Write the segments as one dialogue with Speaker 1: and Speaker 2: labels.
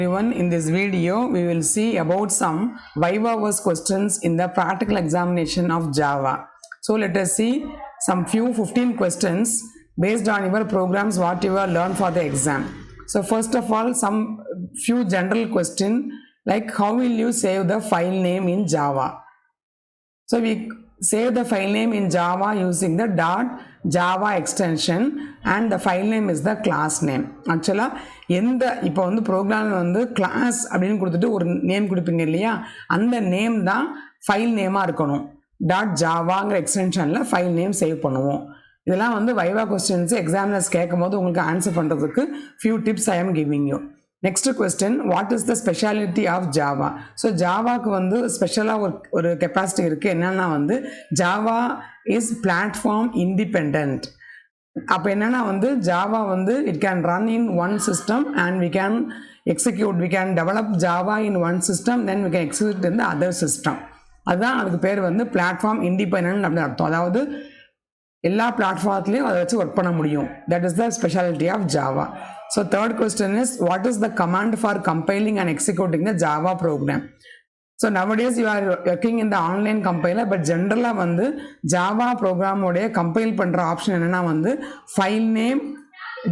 Speaker 1: Everyone, in this video we will see about some viva voce questions in the practical examination of Java. So let us see some few 15 questions based on your programs what you have learned for the exam. So first of all, some few general question like how will you save the file name in Java? So we save the file name in Java using the .java extension and the file name is the class name. Actually, எந்த இப்போ வந்து program வந்து class அப்படின்னு கொடுத்துட்டு ஒரு name கொடுப்பீங்க இல்லையா, அந்த நேம் தான் ஃபைல் நேமாக இருக்கணும். .javaங்கிற எக்ஸ்டென்ஷனில் ஃபைல் நேம் சேவ் பண்ணுவோம். இதெல்லாம் வந்து வைவா கொஸ்டின்ஸ் எக்ஸாமினர்ஸ் கேட்கும் போது உங்களுக்கு ஆன்சர் பண்ணுறதுக்கு few tips I am giving you. Next question, what is the speciality of Java? So ஜாவாக்கு வந்து ஸ்பெஷலாக ஒரு கெப்பாசிட்டி இருக்குது. என்னென்னா வந்து ஜாவா இஸ் பிளாட்ஃபார்ம் இண்டிபெண்ட். அப்போ என்னென்னா வந்து ஜாவா வந்து it can run in one system and we can develop Java in one system, then we can execute in the other system. அதுதான் அதுக்கு பேர் வந்து பிளாட்ஃபார்ம் இண்டிபெண்ட் அப்படின்னு அர்த்தம். அதாவது எல்லா பிளாட்ஃபார்ம்லேயும் அதை வச்சு ஒர்க் பண்ண முடியும். That is the speciality of Java. So third question is, what is the command for compiling and executing the Java program? So nowadays you are working in the online compiler, but generally வந்து Java program உடைய compile பண்ற option என்னன்னா வந்து file name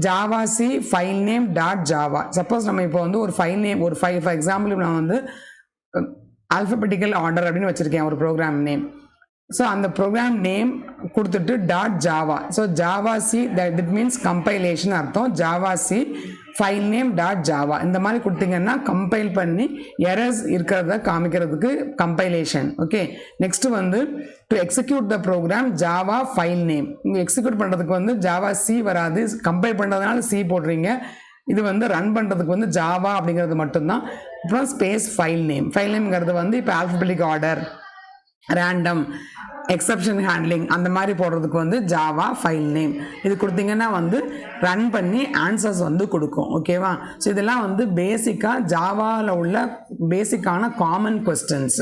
Speaker 1: javac file name .java. Suppose நம்ம இப்போ வந்து ஒரு file name for example நான் வந்து alphabetical order அப்படின்னு வச்சிருக்கேன் ஒரு program name. So on the program name கொடுத்துட்டு .java. So javac that means compilation அர்த்தம். javac file name .java இந்த மாதிரி கொடுத்தீங்கன்னா கம்பைல் பண்ணி எரர்ஸ் இருக்கிறத காமிக்கிறதுக்கு கம்பைலேஷன். ஓகே, நெக்ஸ்ட் வந்து to execute the program Java file name. இங்கே எக்ஸிக்யூட் பண்ணுறதுக்கு வந்து ஜாவா சி வராது, கம்பைல் பண்ணுறதுனால சி போடுறீங்க. இது வந்து ரன் பண்ணுறதுக்கு வந்து ஜாவா அப்படிங்கிறது மட்டும்தான். அப்புறம் ஸ்பேஸ் ஃபைல் நேம்ங்கிறது வந்து இப்போ alphabetic order, random, exception handling அந்த மாதிரி போடுறதுக்கு வந்து ஜாவா ஃபைல் நேம். இது கொடுத்தீங்கன்னா வந்து ரன் பண்ணி ஆன்சர்ஸ் வந்து கொடுக்கும். ஓகேவா? ஸோ இதெல்லாம் வந்து பேசிக்காக ஜாவாவில் உள்ள பேசிக்கான common questions.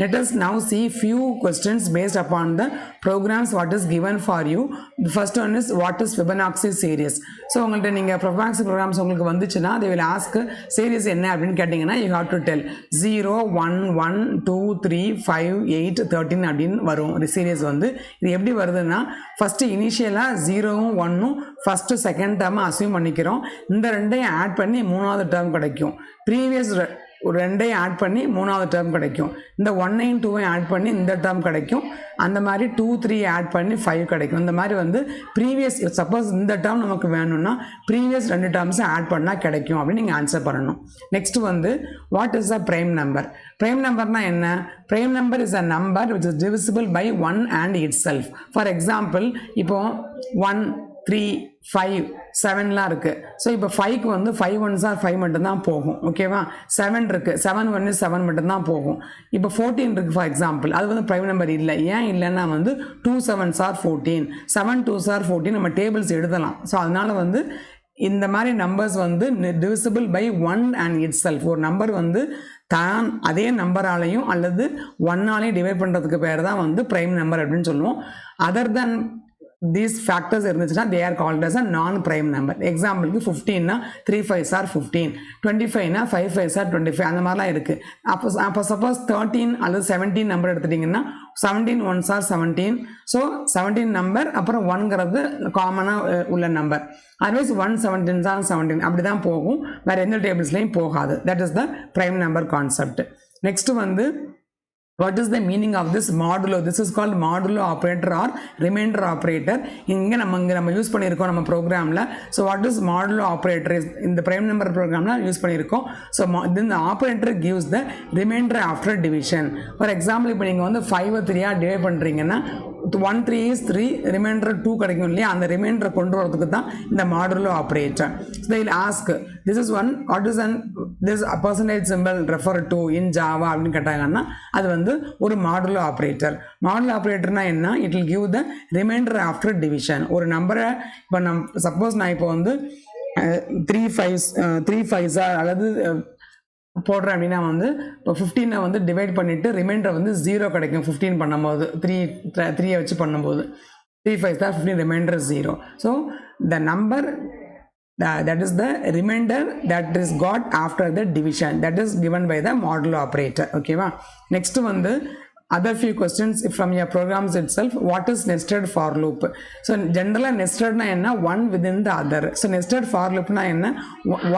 Speaker 1: Let us now see few questions based upon the programs what is given for you. The first one is, what is Fibonacci series? So உங்கள்கிட்ட நீங்கள் Fibonacci programs உங்களுக்கு வந்துச்சுன்னா they will ask series என்ன அப்படின்னு கேட்டிங்கன்னா you have to tell 0 1 1 2 3 5 8 13 அப்படின்னு வரும் serious. வந்து இது எப்படி வருதுன்னா, ஃபஸ்ட்டு இனிஷியலாக 0வும் 1ம் ஃபஸ்ட்டு செகண்ட் டேர்மை அசியூம் பண்ணிக்கிறோம். இந்த ரெண்டையும் ஆட் பண்ணி மூணாவது டேர்ம் கிடைக்கும். ப்ரீவியஸ் ஒரு ரெண்டையும் ஆட் பண்ணி மூணாவது டேர்ம் கிடைக்கும். இந்த 1ஐயும் 2ஐயும் ஆட் பண்ணி இந்த டேர்ம் கிடைக்கும். அந்த மாதிரி 2 3 ஆட் பண்ணி 5 கிடைக்கும். இந்த மாதிரி வந்து ப்ரீவியஸ் சப்போஸ் இந்த டேர்ம் நமக்கு வேணும்னா ப்ரீவியஸ் ரெண்டு டேர்ம்ஸை ஆட் பண்ணால் கிடைக்கும் அப்படின்னு நீங்கள் ஆன்சர் பண்ணணும். நெக்ஸ்ட் வந்து, what is a prime number? Prime நம்பர்னா என்ன? Prime number is a number which is divisible by 1 and itself. For example இப்போ 1 3 5 7லாம் இருக்குது. ஸோ இப்போ 5க்கு வந்து 5 1s are 5 மட்டும்தான் போகும். ஓகேவா? 7 இருக்குது, 7 1 is 7 மட்டும்தான் போகும். இப்போ 14 இருக்குது ஃபார் எக்ஸாம்பிள், அது வந்து ப்ரைம் நம்பர் இல்லை. ஏன் இல்லைன்னா வந்து 2 7s are 14, 7 2s are 14 நம்ம டேபிள்ஸ் எழுதலாம். ஸோ அதனால வந்து இந்த மாதிரி நம்பர்ஸ் வந்து divisible by 1 and itself. ஒரு நம்பர் வந்து தான் அதே நம்பராலையும் அல்லது 1ஆலையும் டிவைட் பண்ணுறதுக்கு பேர் தான் வந்து ப்ரைம் நம்பர் அப்படின்னு சொல்லுவோம். அதர் தென் these factors இருந்துச்சுன்னா they are called as a non-prime number. எக்ஸாம்பிளுக்கு 15னா 3 5s are 15, 25னா 5 5s are 25 அந்த மாதிரிலாம் இருக்குது. அப்போ சப்போஸ் 13 அல்லது 17 நம்பர் எடுத்துட்டிங்கன்னா 17 1s are 17. ஸோ 17 நம்பர் அப்புறம் 1ங்கிறது காமனாக உள்ள நம்பர். அதர்வைஸ் 1 17s are 17 அப்படி தான் போகும், வேறு எந்த டேபிள்ஸ்லையும் போகாது. That is the prime number concept. Next வந்து, what is the meaning of this modulo? This is called modulo operator or remainder operator. இங்கே நம்ம யூஸ் பண்ணியிருக்கோம் நம்ம ப்ரோக்ராமில். So what is modulo operator? இந்த ப்ரைம் நம்பர் ப்ரோக்ராமில் யூஸ் பண்ணியிருக்கோம். So இந்த operator gives the reminder after division. For example இப்போ நீங்கள் வந்து 5 3 டிவைட் பண்ணுறீங்கன்னா 1 3 is 3, ரிமைண்டர் 2 கிடைக்கும் இல்லையா? அந்த ரிமைண்டரை கொண்டு வரதுக்கு தான் இந்த modulo operator. So they will ask, this is one, what is this percentage symbol refer to in Java அப்படின்னு கேட்டாங்கன்னா அது வந்து ஒரு மாடுலோ ஆப்ரேட்டர். மாடுலோ ஆப்ரேட்டர்னா என்ன? It will give the reminder after division. ஒரு நம்பரை இப்போ சப்போஸ் நான் இப்போ வந்து 3 5s அல்லது போடுறேன் அப்படின்னா வந்து இப்போ 15 வந்து டிவைட் பண்ணிவிட்டு ரிமைண்டர் வந்து 0 கிடைக்கும். 15 பண்ணும்போது 3 வச்சு பண்ணும்போது 3 5 தான் 15, remainder 0. So the number that is the remainder that is got after the division, that is given by the modulo operator. Okay va. Next one, the other few questions from your programs itself. What is nested for loop? So generally nested na enna one within the other. So nested for loop na enna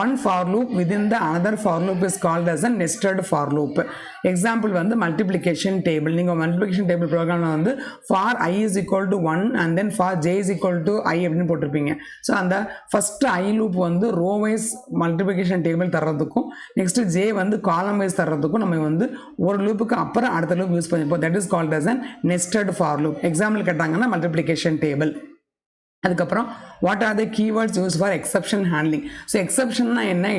Speaker 1: one for loop within the another for loop is called as a nested for loop. Example வந்து multiplication table. நீங்க multiplication table ப்ரோக்ராம்ல வந்து for I is equal to 1 and then for j is equal to I அப்படின்னு போட்டிருப்பீங்க. So அந்த first I loop வந்து row wise multiplication table தர்றதுக்கும் next j வந்து காலம் வைஸ் தர்றதுக்கும் நம்ம வந்து ஒரு லூப்புக்கு அப்புறம் அடுத்த லூப் யூஸ் பண்ணிப்போம். That is called as an nested for loop. Example கேட்டாங்கன்னா மல்டிப்ளிகேஷன் டேபிள். அதுக்கப்புறம் what are the keywords used for exception handling? So எக்ஸப்ஷன்னா என்ன?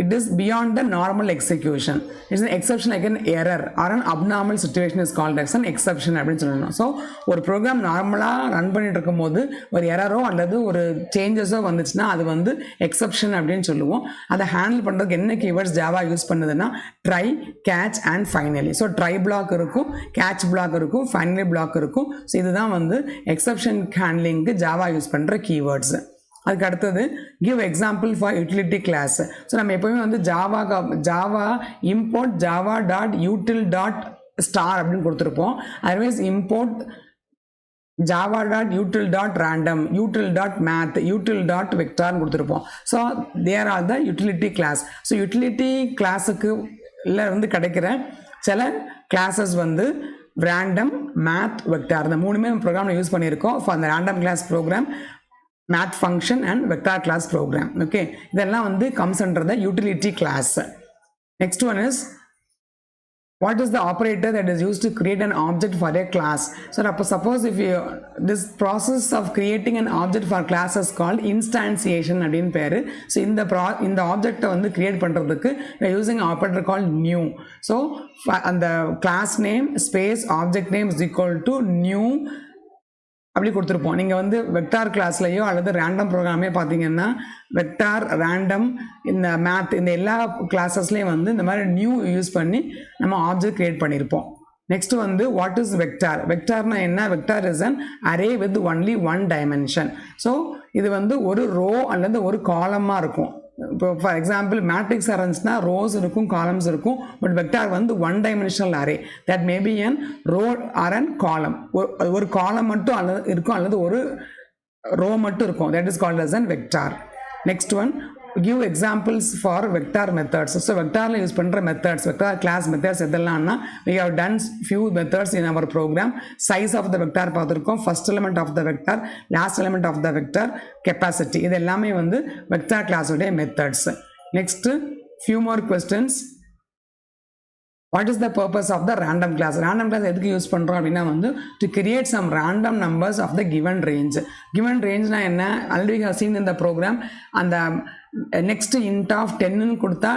Speaker 1: it is beyond the normal execution. It's an exception like an error or an abnormal situation is called as an exception அப்படின்னு சொல்லணும். So ஒரு program நார்மலாக run பண்ணிட்டு இருக்கும் போது ஒரு எரரோ அல்லது ஒரு சேஞ்சஸோ வந்துச்சுன்னா அது வந்து எக்ஸப்ஷன் அப்படின்னு சொல்லுவோம். அதை ஹேண்டில் பண்ணுறதுக்கு என்ன கீவேர்ட்ஸ் ஜாவா யூஸ் பண்ணுதுன்னா try, catch and finally. So try block இருக்கும், கேட்ச் பிளாக் இருக்கும், ஃபைனலி பிளாக் இருக்கும். ஸோ இதுதான் வந்து எக்ஸப்ஷன் ஹேண்ட்லிங்க்கு ஜாவா யூஸ் பண்ணுற கீவேர்ட்ஸ். அதுக்கு அடுத்தது give example for utility class. So நம்ம எப்போவுமே வந்து Java import Java dot util dot star அப்படின்னு கொடுத்துருப்போம். Otherwise import Java dot util dot random, util dot math, util dot வெக்டார்னு கொடுத்துருப்போம். So there are the utility class. So utility கிளாஸுக்கு வந்து கிடைக்கிற சில கிளாஸஸ் வந்து ரேண்டம், மேத், வெக்டார் இந்த மூணுமே ப்ரோக்ராமில் யூஸ் பண்ணியிருக்கோம். ஃபார் அந்த random class program, math function and vector class program. Okay, இதெல்லாம் வந்து comes under the utility class. Next one is what is the operator that is used to create an object for a class? So suppose if you this process of creating an object for class is called instantiation அப்படினு பேரு. So இந்த ஆப்ஜெக்ட்டை வந்து create பண்றதுக்கு we are using an operator called new. So அந்த class name space object name is equal to new அப்படி கொடுத்துருப்போம். நீங்கள் வந்து வெக்டார் கிளாஸ்லையோ அல்லது ரேண்டம் ப்ரோக்ராமே பார்த்தீங்கன்னா வெக்டார், ரேண்டம், இந்த மேத் இந்த எல்லா கிளாஸஸ்லேயும் வந்து இந்த மாதிரி நியூ யூஸ் பண்ணி நம்ம ஆப்ஜெக்ட் கிரியேட் பண்ணியிருப்போம். நெக்ஸ்ட் வந்து வாட் இஸ் வெக்டார்? வெக்டார்னா என்ன? Vector is an array with only one dimension. So இது வந்து ஒரு ரோ அல்லது ஒரு காலமாக இருக்கும். இப்போ ஃபார் எக்ஸாம்பிள் மேட்ரிக்ஸ் இருந்துச்சுன்னா ரோஸ் இருக்கும், காலம்ஸ் இருக்கும். பட் வெக்டார் வந்து one dimensional array. That maybe N row or an column. ஒரு காலம் மட்டும் அல்லது இருக்கும் அல்லது ஒரு ரோ மட்டும் இருக்கும். That is called as an vector. Next one give examples for vector methods. So vectorல யூஸ் பண்ற methods, vector class methods எதெல்லாம்னா we have done few methods in our program. Size of the vector பார்த்திருக்கோம், first element of the vector, last element of the vector, capacity. இது எல்லாமே வந்து vector class உடைய methods. Next few more questions. What is the purpose of the random class? Random class எதுக்கு use பண்ணுறோம் அப்படின்னா வந்து to create some random numbers of the given range. Given range-னா என்ன? Already we have seen in the program. அந்த next int of 10ன்னு கொடுத்தா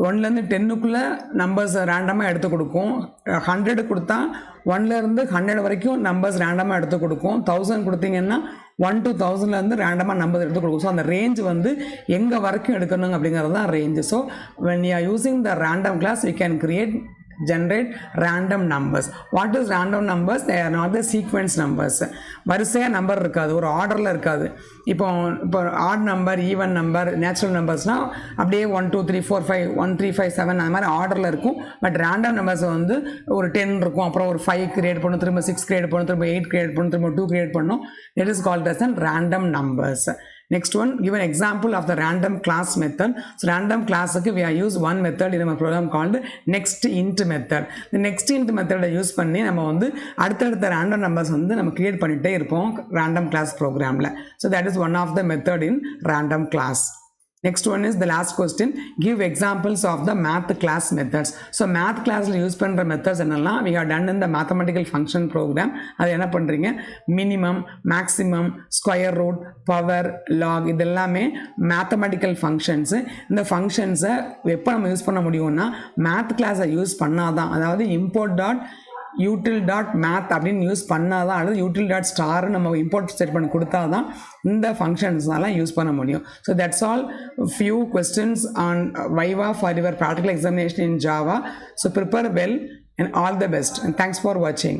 Speaker 1: 1லேருந்து 10க்குள்ளே numbers ரேண்டமாக எடுத்து கொடுக்கும். 100 கொடுத்தா 1லேருந்து 100 வரைக்கும் நம்பர்ஸ் ரேண்டமாக எடுத்து கொடுக்கும். 1000 கொடுத்தீங்கன்னா 1 to 1000லேருந்து ரேண்டமாக நம்பர்ஸ் எடுத்து கொடுக்கும். ஸோ அந்த ரேஞ்ச் வந்து எங்கே வரைக்கும் எடுக்கணும் அப்படிங்கிறது தான் range. So when you are using the random class you can generate random numbers. What is random numbers? They are not the sequence numbers. வரிசையாக நம்பர் இருக்காது, ஒரு ஆர்டரில் இருக்காது. இப்போ odd number, even number, natural நம்பர்ஸ்னால் அப்படியே 1 2 3 4 5 1 3 5 7 அந்த மாதிரி ஆர்டரில் இருக்கும். பட் ரேண்டம் நம்பர்ஸ் வந்து ஒரு 10 இருக்கும், அப்புறம் ஒரு 5 கிரியேட் பண்ணும், திரும்ப 6 கிரியேட் பண்ணும், திரும்ப 8 கிரியேட் பண்ணும், திரும்ப 2 கிரியேட் பண்ணும். It is called as an random numbers. Next one, give an example of the random class method. So random class we are use one method in our program called next int method. The next int method use பண்ணி நம்ம வந்து அடுத்தடுத்த random numbers வந்து நம்ம create பண்ணிட்டே இருப்போம் random class programல. So that is one of the method in random class. Next one is the last question. Give examples of the math class methods. So math class use பண்ற methods என்னெல்லாம் we have done in the mathematical function program. அது என்ன பண்றீங்க? minimum, maximum, square root, power, log இதெல்லாமே mathematical functions. இந்த functions எப்போ நம்ம use பண்ண முடியும்னா math class யூஸ் பண்ணாதான், அதாவது import dot util dot math அப்படின்னு யூஸ் பண்ணாதான் அல்லது util dot star நம்ம இம்போர்ட் ஸ்டேட்மெண்ட் கொடுத்தா தான் இந்த ஃபங்க்ஷன்ஸ்னால யூஸ் பண்ண முடியும். So that's all few questions on viva for your practical examination in Java. So prepare well and all the best, and thanks for watching.